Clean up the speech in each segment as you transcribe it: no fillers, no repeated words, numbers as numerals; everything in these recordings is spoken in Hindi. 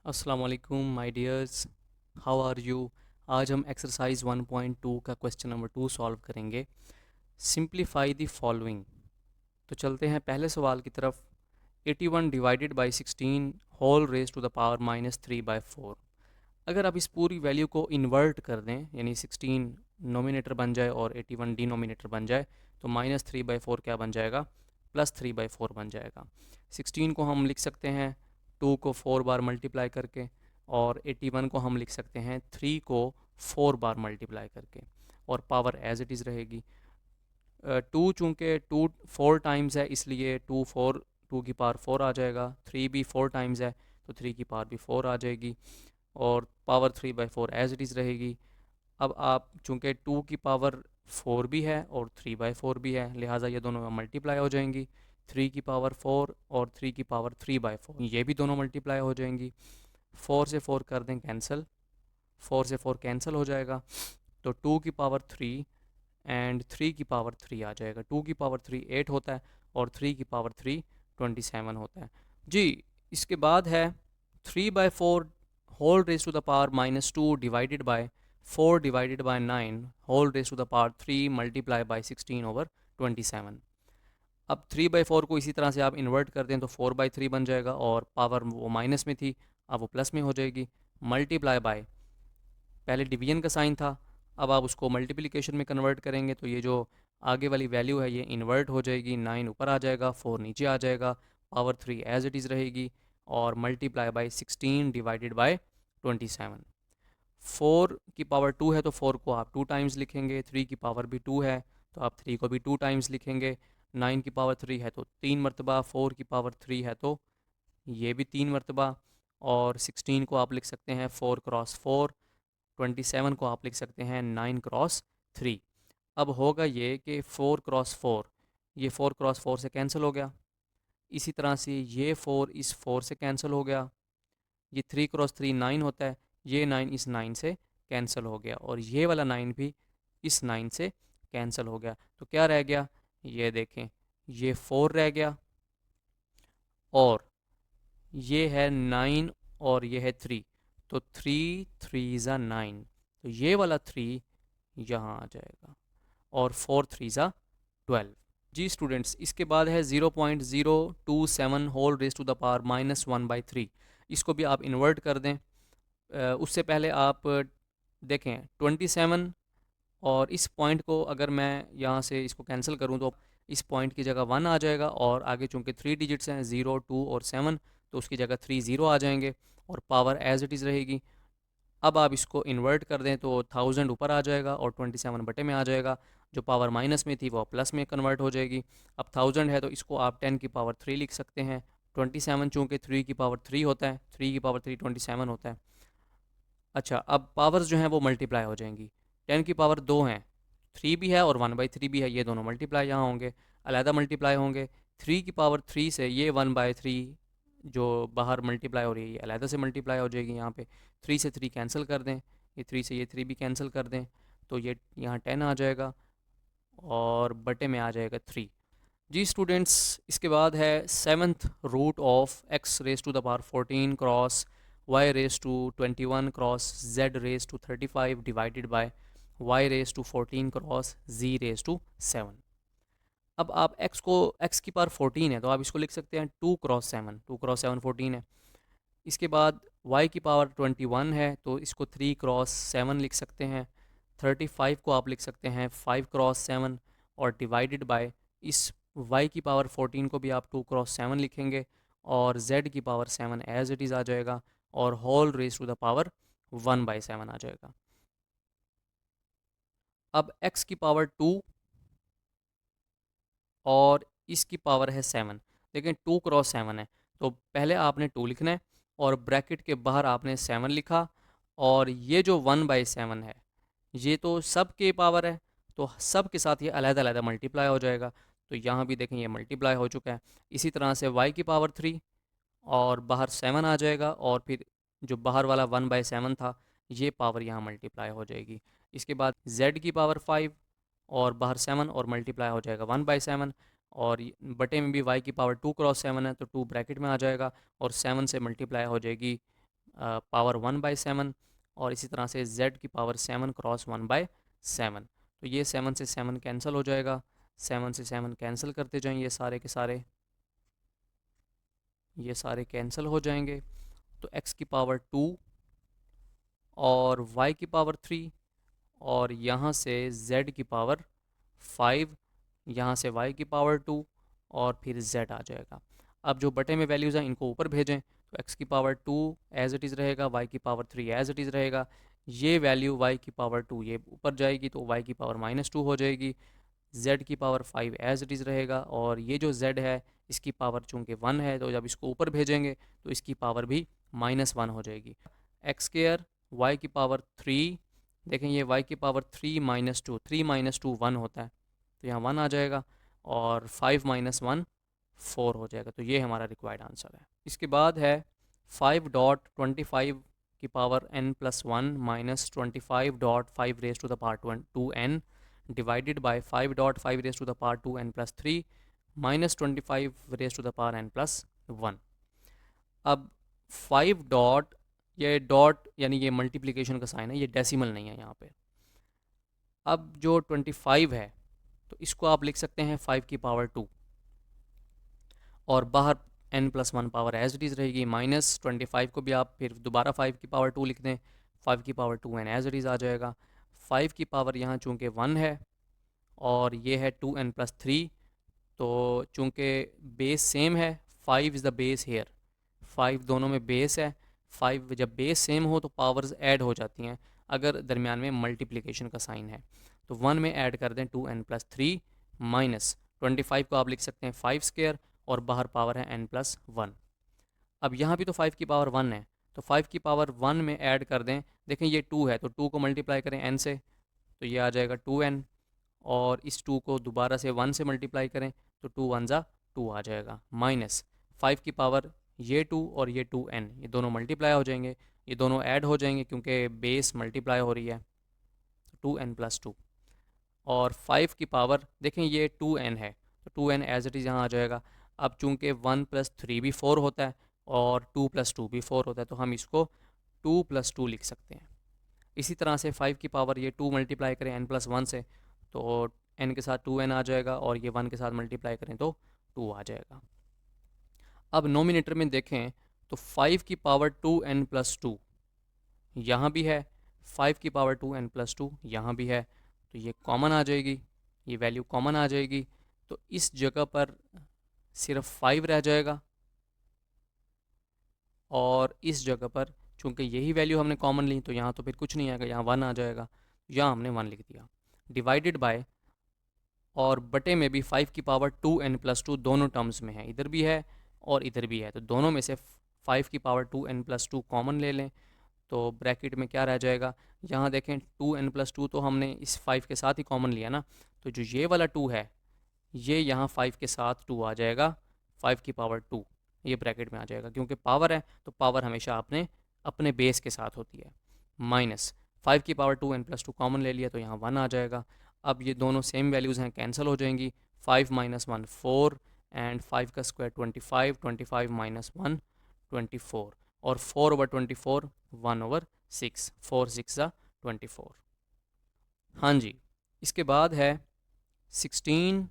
अस्सलाम वालेकुम my dears, how are you. आज हम एक्सरसाइज 1.2 का क्वेश्चन नंबर 2 सॉल्व करेंगे। Simplify the following. तो चलते हैं पहले सवाल की तरफ। 81 divided by 16 whole raise to the power -3/4। अगर आप इस पूरी वैल्यू को इन्वर्ट कर दें, यानी 16 नोमिनेटर बन जाए और 81 डिनोमिनेटर बन जाए, तो -3/4 क्या बन जाएगा, +3/4 बन जाएगा। 16 को हम लिख सकते हैं 2 को 4 बार मल्टीप्लाई करके, और 81 को हम लिख सकते हैं 3 को 4 बार मल्टीप्लाई करके, और पावर एज इट इज़ रहेगी। 2 चूँकि 2 4 टाइम्स है, इसलिए 2 की पावर 4 आ जाएगा। 3 भी 4 टाइम्स है, तो 3 की पावर भी 4 आ जाएगी, और पावर 3/4 एज इट इज़ रहेगी। अब आप चूँकि 2 की पावर 4 भी है और 3/4 भी है, लिहाजा ये दोनों मल्टीप्लाई हो जाएंगी। 3 की पावर 4 और 3 की पावर 3/4, ये भी दोनों मल्टीप्लाई हो जाएंगी। 4 से 4 कर दें कैंसिल, 4 से 4 कैंसिल हो जाएगा, तो 2 की पावर 3 एंड 3 की पावर 3 आ जाएगा। 2 की पावर 3 8 होता है, और 3 की पावर 3 27 होता है जी। इसके बाद है 3/4 whole raise to the power -2 divided by 4 divided bye 9 whole raise to the power 3 multiply by 16/27। अब 3/4 को इसी तरह से आप इन्वर्ट कर दें तो 4/3 बन जाएगा, और पावर वो माइनस में थी, अब वो प्लस में हो जाएगी। मल्टीप्लाई बाय, पहले डिवीजन का साइन था, अब आप उसको मल्टीप्लिकेशन में कन्वर्ट करेंगे, तो ये जो आगे वाली वैल्यू है ये इन्वर्ट हो जाएगी। 9 ऊपर आ जाएगा, 4 नीचे आ जाएगा, पावर 3 एज इट इज़ रहेगी, और मल्टीप्लाई बाय 16 डिवाइडेड बाय 27। 4 की पावर 2 है, तो 4 को आप 2 टाइम्स लिखेंगे। 3 की पावर भी 2 है, तो आप 3 को भी 2 टाइम्स लिखेंगे। 9 की पावर 3 है तो 3 मरतबा, 4 की पावर 3 है तो ये भी 3 मरतबा, और 16 को आप लिख सकते हैं 4 क्रॉस 4, 27 को आप लिख सकते हैं 9 क्रॉस 3। अब होगा ये कि 4 क्रॉस 4, ये 4 क्रॉस 4 से कैंसिल हो गया। इसी तरह से ये 4 इस 4 से कैंसिल हो गया। ये 3 क्रॉस 3 9 होता है, ये 9 इस 9 से कैंसिल हो गया, और ये वाला 9 भी इस 9 से कैंसिल हो गया। तो क्या रह गया, ये देखें, ये 4 रह गया, और ये है 9, और ये है 3, तो 3 3 ज़ा 9, तो ये वाला 3 यहाँ आ जाएगा, और 4 3 ज़ा 12। जी स्टूडेंट्स, इसके बाद है 0.027 whole raise to the power -1/3। इसको भी आप इन्वर्ट कर दें। उससे पहले आप देखें 27, और इस पॉइंट को अगर मैं यहाँ से इसको कैंसिल करूँ तो इस पॉइंट की जगह 1 आ जाएगा, और आगे चूँकि 3 डिजिट्स हैं 0 2 और 7, तो उसकी जगह 3 0 आ जाएंगे, और पावर एज इट इज़ रहेगी। अब आप इसको इन्वर्ट कर दें तो 1000 ऊपर आ जाएगा, और 27 बटे में आ जाएगा। जो पावर माइनस में थी वो प्लस में कन्वर्ट हो जाएगी। अब 1000 है तो इसको आप 10 की पावर 3 लिख सकते हैं। 27 चूँकि 3 की पावर 3 होता है, 3 की पावर 3 27 होता है। अच्छा, अब पावर्स जो हैं वो मल्टीप्लाई हो जाएंगी। 10 की पावर 2 हैं, 3 भी है और 1/3 भी है, ये दोनों मल्टीप्लाई यहाँ होंगे, अलहदा मल्टीप्लाई होंगे। 3 की पावर 3 से ये 1/3 जो बाहर मल्टीप्लाई हो रही है ये अलहदा से मल्टीप्लाई हो जाएगी। यहाँ पे 3 से 3 कैंसिल कर दें, ये 3 से ये 3 भी कैंसिल कर दें, तो ये यहाँ 10 आ जाएगा, और बटे में आ जाएगा 3। जी स्टूडेंट्स, इसके बाद है 7th root of x raise to the power 14 cross y raise to 21 cross z raise to 35 divided by y raise to 14 cross z raise to 7। अब आप x की पावर 14 है, तो आप इसको लिख सकते हैं 2 क्रॉस 7, 2 क्रॉस 7 14 है। इसके बाद y की पावर 21 है, तो इसको 3 क्रॉस 7 लिख सकते हैं। 35 को आप लिख सकते हैं 5 क्रॉस 7, और डिवाइडेड बाय इस y की पावर 14 को भी आप 2 क्रॉस 7 लिखेंगे, और z की पावर 7 एज इट इज़ आ जाएगा, और whole raise to the power 1/7 आ जाएगा। अब x की पावर 2 और इसकी पावर है 7, लेकिन 2 क्रॉस 7 है, तो पहले आपने 2 लिखना है, और ब्रैकेट के बाहर आपने 7 लिखा, और ये जो 1/7 है ये तो सब के पावर है, तो सब के साथ ये अलग-अलग मल्टीप्लाई हो जाएगा। तो यहाँ भी देखें ये मल्टीप्लाई हो चुका है। इसी तरह से y की पावर 3, और बाहर 7 आ जाएगा, और फिर जो बाहर वाला 1/7 था ये पावर यहाँ मल्टीप्लाई हो जाएगी। इसके बाद z की पावर 5, और बाहर 7, और मल्टीप्लाई हो जाएगा 1/7, और बटे में भी y की पावर 2 क्रॉस 7 है, तो 2 ब्रैकेट में आ जाएगा, और 7 से मल्टीप्लाई हो जाएगी पावर 1/7 और इसी तरह से z की पावर 7 क्रॉस 1/7। तो ये 7 से 7 कैंसिल हो जाएगा, 7 से 7 कैंसिल करते जाएं, ये सारे के सारे ये सारे कैंसिल हो जाएंगे। तो x की पावर 2 और y की पावर 3 और यहाँ से z की पावर 5, यहाँ से y की पावर 2 और फिर z आ जाएगा। अब जो बटे में वैल्यूज़ हैं इनको ऊपर भेजें, तो x की पावर 2 एज इट इज़ रहेगा, y की पावर 3 एज इट इज़ रहेगा। ये वैल्यू y की पावर 2 ये ऊपर जाएगी तो y की पावर -2 हो जाएगी, z की पावर 5 एज इट इज़ रहेगा और ये जो z है इसकी पावर चूँकि 1 है तो जब इसको ऊपर भेजेंगे तो इसकी पावर भी -1 हो जाएगी। एक्स स्क्वायर y की पावर 3, देखें ये y की पावर 3 -2, 3 -2 1 होता है तो यहाँ 1 आ जाएगा और 5 -1 4 हो जाएगा। तो ये हमारा रिक्वायर्ड आंसर है। इसके बाद है 5.25 की power n+1 minus 25.5 raise to the power 2n divided by 5.5 raise to the power 2n+3 minus 25 raise to the power n+1। अब 5 डॉट, ये डॉट यानी ये मल्टीप्लिकेशन का साइन है, ये डेसिमल नहीं है यहाँ पे। अब जो 25 है तो इसको आप लिख सकते हैं 5 की पावर 2 और बाहर n+1 power as it is रहेगी, माइनस 25 को भी आप फिर दोबारा 5 की पावर 2 लिख दें, 5 की power 2n as it is आ जाएगा। 5 की पावर यहाँ चूँकि 1 है और ये है 2n+3, तो चूँकि बेस सेम है, 5 इज़ द बेस हेयर, 5 दोनों में बेस है, 5 जब बेस सेम हो तो पावर्स ऐड हो जाती हैं अगर दरमियान में मल्टीप्लिकेशन का साइन है। तो 1 में ऐड कर दें 2n+3 माइनस 25 को आप लिख सकते हैं 5 स्क्वायर और बाहर पावर है n+1। अब यहाँ भी तो 5 की पावर 1 है तो 5 की पावर 1 में ऐड कर दें, देखें ये 2 है तो 2 को मल्टीप्लाई करें n से तो ये आ जाएगा 2n और इस 2 को दोबारा से 1 से मल्टीप्लाई करें तो 2 1 ज़ा 2 आ जाएगा, माइनस 5 की पावर ये 2 और ये 2n ये दोनों मल्टीप्लाई हो जाएंगे, ये दोनों ऐड हो जाएंगे क्योंकि बेस मल्टीप्लाई हो रही है, 2n+2 और 5 की पावर देखें ये 2n है तो 2n एज इट इज़ यहाँ आ जाएगा। अब चूँकि 1 + 3 भी 4 होता है और 2 + 2 भी 4 होता है तो हम इसको 2 + 2 लिख सकते हैं। इसी तरह से 5 की पावर ये 2 मल्टीप्लाई करें n+1 से तो n के साथ 2n आ जाएगा और ये 1 के साथ मल्टीप्लाई करें तो 2 आ जाएगा। अब नोमिनेटर में देखें तो 5 की पावर 2n+2 यहाँ भी है, 5 की पावर 2n+2 यहाँ भी है, तो ये कॉमन आ जाएगी, ये वैल्यू कॉमन आ जाएगी। तो इस जगह पर सिर्फ 5 रह जाएगा और इस जगह पर चूँकि यही वैल्यू हमने कॉमन ली तो यहाँ तो फिर कुछ नहीं आएगा, यहाँ 1 आ जाएगा, यहाँ हमने 1 लिख दिया। डिवाइडेड बाय और बटे में भी 5 की पावर 2n+2 दोनों टर्म्स में है, इधर भी है और इधर भी है, तो दोनों में से 5 की पावर 2n+2 कॉमन ले लें तो ब्रैकेट में क्या रह जाएगा, यहाँ देखें 2n+2 तो हमने इस 5 के साथ ही कॉमन लिया ना, तो जो ये वाला 2 है ये यहाँ 5 के साथ 2 आ जाएगा, 5 की पावर 2 ये ब्रैकेट में आ जाएगा क्योंकि पावर है तो पावर हमेशा अपने बेस के साथ होती है। माइनस 5 की पावर 2n+2 कॉमन ले लिया तो यहाँ 1 आ जाएगा। अब ये दोनों सेम वैल्यूज़ हैं, कैंसिल हो जाएंगी, 5 - 1 4 एंड 5 का स्क्वायर 25, 25 - 1 24 और 4/24 1/6, 4 6 24। हाँ जी, इसके बाद है 16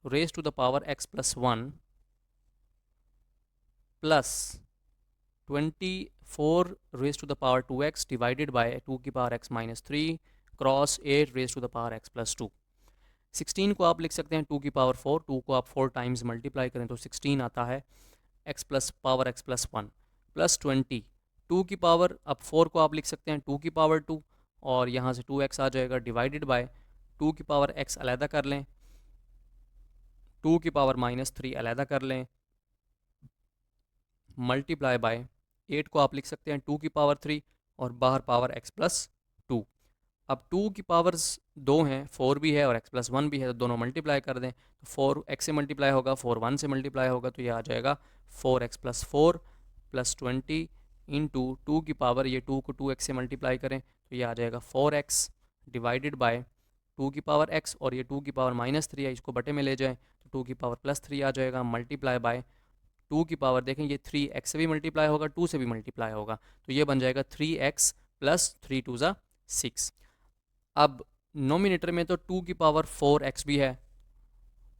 raise to the power x+1 plus 24 raise to the power 2x divided by 2 की power x - 3 cross 8 raise to the power x+2। 16 को आप लिख सकते हैं 2 की पावर 4, 2 को आप 4 टाइम्स मल्टीप्लाई करें तो 16 आता है, x+1 प्लस 20, 2 की पावर, अब 4 को आप लिख सकते हैं 2 की पावर 2 और यहाँ से 2x आ जाएगा, डिवाइडेड बाय 2 की पावर x अलहदा कर लें, 2 की पावर -3 अलहदा कर लें, मल्टीप्लाई बाय 8 को आप लिख सकते हैं 2 की पावर 3 और बाहर पावर x+2। अब 2 की पावर्स 2 हैं, 4 भी है और x+1 भी है, तो दोनों मल्टीप्लाई कर दें तो 4 x से मल्टीप्लाई होगा, 4 1 से मल्टीप्लाई होगा, तो ये आ जाएगा 4x+4 प्लस 20 इंटू 2 की पावर, ये 2 को 2x से मल्टीप्लाई करें तो ये आ जाएगा 4x डिवाइडेड बाय 2 की पावर x और ये 2 की पावर -3 है, इसको बटे में ले जाएं तो 2 की पावर +3 आ जाएगा, मल्टीप्लाई बाय टू की पावर देखें ये 3x से भी मल्टीप्लाई होगा, 2 से भी मल्टीप्लाई होगा, तो ये बन जाएगा 3x प्लस 3 2 ज़ा 6। अब नोमिनेटर में तो 2 की पावर 4x भी है,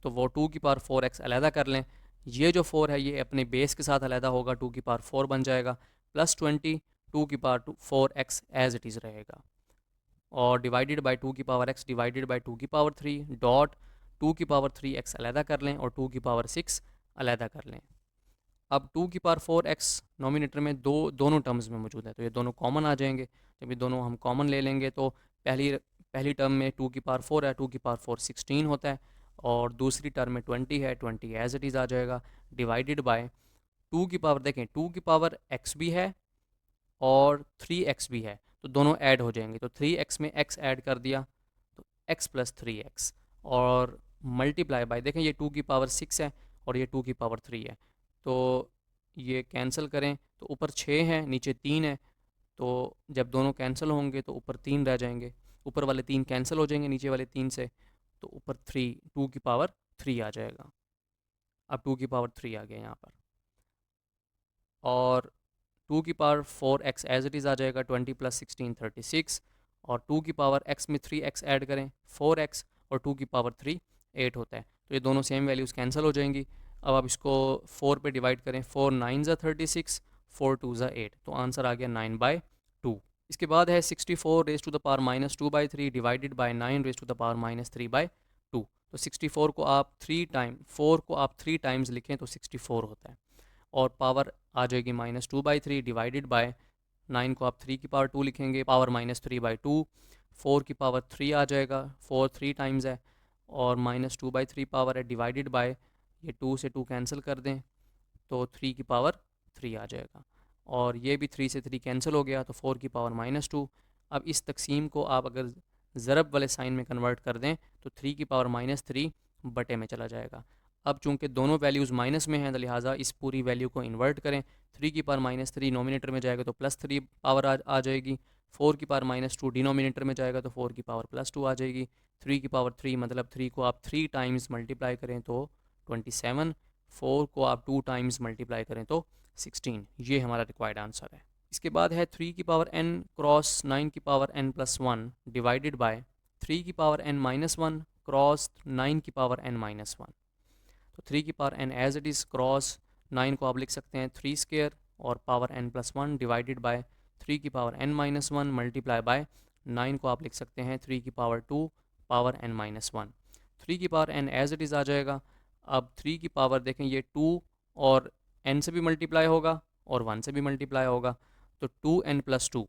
तो वो 2 की पावर 4x अलहदा कर लें। ये जो 4 है ये अपने बेस के साथ अलहदा होगा, 2 की पावर 4 बन जाएगा, प्लस 20 2 की power 4x as it is रहेगा, और डिवाइडेड बाई 2 की पावर x डिवाइडेड बाई 2 की पावर 3 डॉट 2 की पावर 3x अलहदा कर लें और 2 की पावर 6 अलहदा कर लें। अब 2 की पावर 4x नोमिनेटर में दोनों टर्म्स में मौजूद है, तो ये दोनों कॉमन आ जाएंगे। जब ये दोनों हम कॉमन ले लेंगे तो पहली पहली टर्म में 2 की पावर 4 है, 2 की पावर 4 16 होता है, और दूसरी टर्म में 20 है, 20 एज इट इज़ आ जाएगा, डिवाइडेड बाय 2 की पावर देखें 2 की पावर x भी है और 3x भी है, तो दोनों ऐड हो जाएंगे, तो 3x में x ऐड कर दिया तो x प्लस 3x, और मल्टीप्लाई बाय देखें ये 2 की पावर 6 है और ये 2 की पावर 3 है, तो ये कैंसिल करें तो ऊपर 6 है नीचे 3 है, तो जब दोनों कैंसिल होंगे तो ऊपर 3 रह जाएंगे, ऊपर वाले 3 कैंसिल हो जाएंगे नीचे वाले 3 से, तो ऊपर 3 2 की पावर 3 आ जाएगा। अब 2 की पावर 3 आ गया यहाँ पर, और 2 की power 4x as it is आ जाएगा, 20 प्लस 16 36, और 2 की पावर x में 3x ऐड करें 4x, और 2 की पावर 3 8 होता है, तो ये दोनों सेम वैल्यूज़ कैंसिल हो जाएंगी। अब आप इसको 4 पे डिवाइड करें, 4 9 ज़ा 36, 4 2 ज़ा 8, तो आंसर आ गया 9/2। इसके बाद है 64 raise to the power -2/3 divided bye 9 raise to the power -3/2, तो 64 को आप 3 टाइम्स लिखें तो 64 होता है, और पावर आ जाएगी -2/3 डिवाइडेड बाय 9 को आप 3 की पावर 2 लिखेंगे, पावर -3/2, 4 की पावर 3 आ जाएगा, 4 3 टाइम्स है, और -2/3 पावर है, डिवाइडेड बाय ये 2 से 2 कैंसिल कर दें तो 3 की पावर 3 आ जाएगा, और ये भी 3 से 3 कैंसिल हो गया, तो 4 की पावर -2। अब इस तकसीम को आप अगर ज़रब वाले साइन में कन्वर्ट कर दें तो 3 की पावर -3 बटे में चला जाएगा। अब चूंकि दोनों वैल्यूज़ माइनस में हैं तो लिहाजा इस पूरी वैल्यू को इन्वर्ट करें, 3 की पावर -3 नोमिनेटर में जाएगा तो +3 पावर आ जाएगी, 4 की पावर -2 डिनोमिनेटर में जाएगा तो 4 की पावर +2 आ जाएगी, 3 की पावर 3 मतलब 3 को आप 3 टाइम्स मल्टीप्लाई करें तो 27, 4 को आप 2 टाइम्स मल्टीप्लाई करें तो 16, ये हमारा रिक्वायर्ड आंसर है। इसके बाद है 3 की पावर n क्रॉस 9 की पावर n+1 डिवाइडेड बाय 3 की पावर n-1 क्रॉस 9 की पावर n-1, तो 3 की power n as it is cross 9 को आप लिख सकते हैं 3 स्क्वायर और पावर n+1 डिवाइडेड बाय 3 की पावर n-1 मल्टीप्लाई बाय 9 को आप लिख सकते हैं 3 की पावर 2 पावर n-1, 3 की power n as it is आ जाएगा। अब 3 की पावर देखें ये 2 और n से भी मल्टीप्लाई होगा और 1 से भी मल्टीप्लाई होगा, तो 2n+2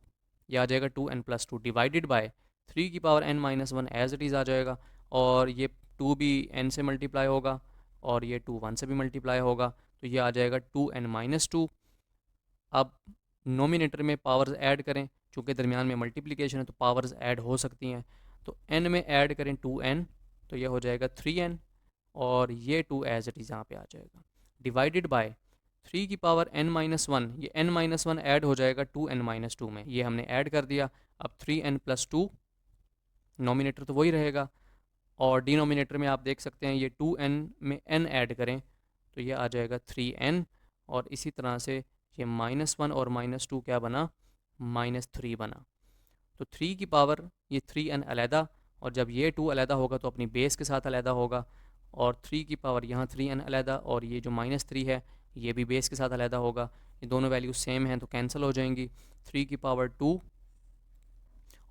ये आ जाएगा 2n+2 डिवाइडेड बाय 3 की power n-1 as it is आ जाएगा, और ये 2 भी n से मल्टीप्लाई होगा और ये 2 1 से भी मल्टीप्लाई होगा, तो ये आ जाएगा 2n-2। अब नोमिनेटर में पावर्स ऐड करें, चूँकि दरमियान में मल्टीप्लिकेशन है तो पावर्स ऐड हो सकती हैं, तो n में ऐड करें 2n, तो ये हो जाएगा 3n, और ये 2 एज इट इज़ यहाँ पे आ जाएगा, डिवाइडेड बाय 3 की पावर n-1, ये n-1 ऐड हो जाएगा 2n-2 में, ये हमने ऐड कर दिया। अब 3n+2 नोमिनेटर तो वही रहेगा, और डिनोमिनेटर में आप देख सकते हैं ये 2n में n ऐड करें तो ये आ जाएगा 3n, और इसी तरह से ये -1 और -2 क्या बना, -3 बना, तो 3 की पावर ये 3n अलहदा, और जब ये 2 अलहदा होगा तो अपनी बेस के साथ अलहदा होगा, और 3 की पावर यहाँ 3n अलहदा, और ये जो -3 है ये भी बेस के साथ अलहदा होगा, ये दोनों वैल्यू सेम हैं तो कैंसिल हो जाएंगी, 3 की पावर 2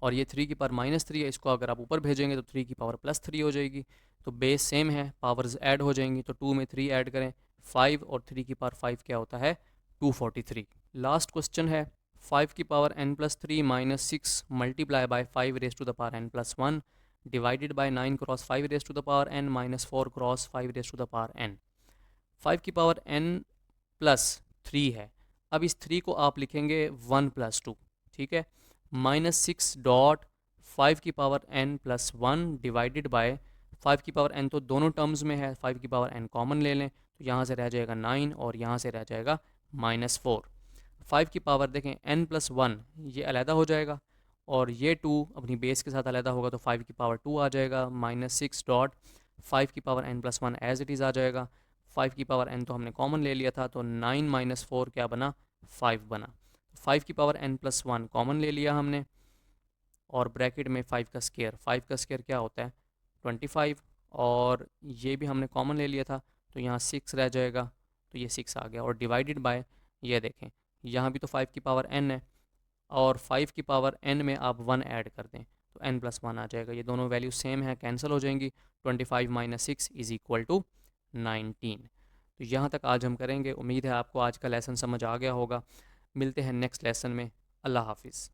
और ये 3 की पावर -3 है, इसको अगर आप ऊपर भेजेंगे तो 3 की पावर +3 हो जाएगी, तो बेस सेम है, पावर्स ऐड हो जाएंगी, तो 2 में 3 ऐड करें 5, और 3 की पावर 5 क्या होता है 243। लास्ट क्वेश्चन है 5 की power n+3 -6 multiply by 5 raise to the power n+1 डिवाइडेड bye 9 cross 5 raise to the power n -4 cross 5 raise to the power n। 5 की पावर n+3 है, अब इस 3 को आप लिखेंगे 1+2, ठीक है, -6 डॉट 5 की पावर n+1 डिवाइडेड बाय 5 की पावर n तो दोनों टर्म्स में है, 5 की पावर n कॉमन ले लें तो यहाँ से रह जाएगा 9 और यहाँ से रह जाएगा -4। 5 की पावर देखें n+1 ये अलहदा हो जाएगा, और ये 2 अपनी बेस के साथ अलहदा होगा, तो 5 की पावर 2 आ जाएगा, -6 डॉट 5 की power n+1 as it is आ जाएगा, 5 की पावर n तो हमने कॉमन ले लिया था, तो 9 माइनस 4 क्या बना, 5 बना। 5 की पावर n प्लस 1 कॉमन ले लिया हमने, और ब्रैकेट में 5 का स्केयर, 5 का स्केयर क्या होता है 25, और ये भी हमने कॉमन ले लिया था, तो यहाँ 6 रह जाएगा, तो ये 6 आ गया। और डिवाइडेड बाय, ये देखें यहाँ भी तो 5 की पावर n है, और 5 की पावर n में आप 1 ऐड कर दें तो n प्लस 1 आ जाएगा। ये दोनों वैल्यू सेम है, कैंसिल हो जाएंगी। 25 माइनस 6 इज़ इक्वल टू 19। तो यहाँ तक आज हम करेंगे। उम्मीद है आपको आज का लेसन समझ आ गया होगा। मिलते हैं नेक्स्ट लेसन में। अल्लाह हाफिज़।